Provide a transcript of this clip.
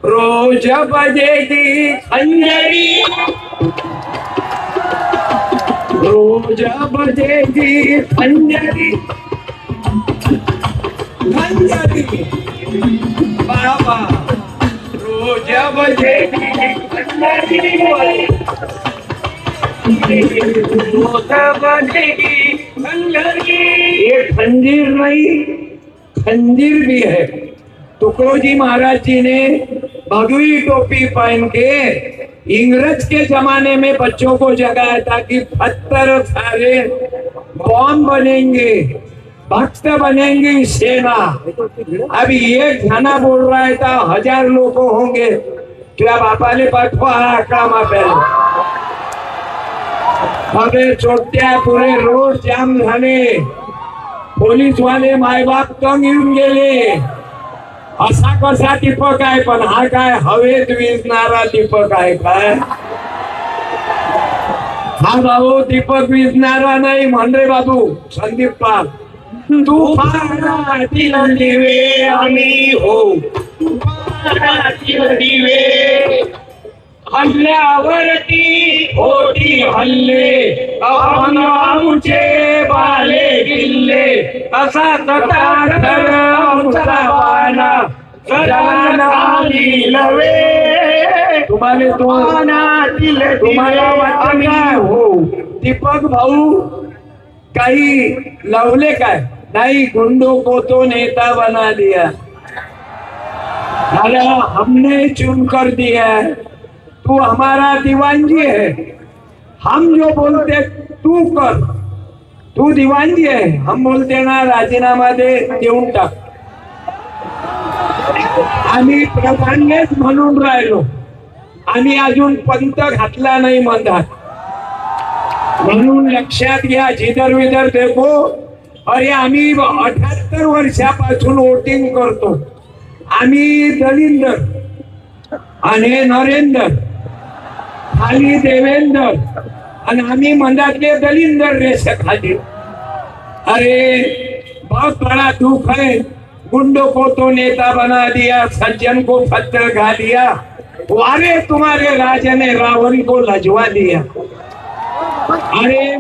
रोज बजेगी खंजरी, रोज बजेगी खंजरी, खंजरी बाबा, रोज बजेगी खंजरी, रोज बजेगी खंजरी। ये खंजीर नहीं, खंजीर भी है। तुकडोजी महाराज जी ने भगवी टोपी पहन के इंग्रज के जमाने में बच्चों को जगाया था कि पत्थर सारे बॉम्ब बनेंगे, भक्त बनेंगी सेना। अभी एक जना बोल रहा है था 1000 लोग होंगे। तुझ्या बापाले पाठवा कामा पहले। अबे चोट्या पुरे रोड जाम झाले, पोलीस वाले मायबाप तंग येऊन गेले। असा कसा दीपक आहे, पण हा काय हवेत विजणारा दीपक आहे काय? हा भाऊ दीपक विजणारा नाही म्हण रे बाबू संदीप पाल। तुफानातील दिवे आम्ही हो, तुफानातील दिवे, हल्ल्यावरती होती हल्ले, आपण आमचे बाले किल्ले, असा तटाधर आमचा वाना, सदाना लवे। तुम्हाला वाटतं काय हो दीपक भाऊ काही लवले काय? नहीं, गुंडों को तो नेता बना दिया, अरे हमने चुन कर दिया है। तू हमारा दीवानजी है, हम जो बोलते तू कर। तू दीवानजी है, हम बोलते ना राजीनामा दे, देऊन टाक। आम्ही प्रधानच म्हणून राहिलो, आम्ही अजून पंत घातला नाही मधात। म्हणून लक्षात घ्या, जिधर विधर देखो। अरे आम्ही 78 वर्षापासून वोटिंग करतो। आम्ही दलिंदर आणि नरेंद्र, खाली देवेंद्र आणि आम्ही मधातले दलिंदर रेष खाली। अरे बहुत बड़ा दुख है, गुंडों को तो नेता बना दिया, सज्जन को पत्थर खा दिया। वारे तुम्हारे राजा ने रावण को लजवा दिया। अरे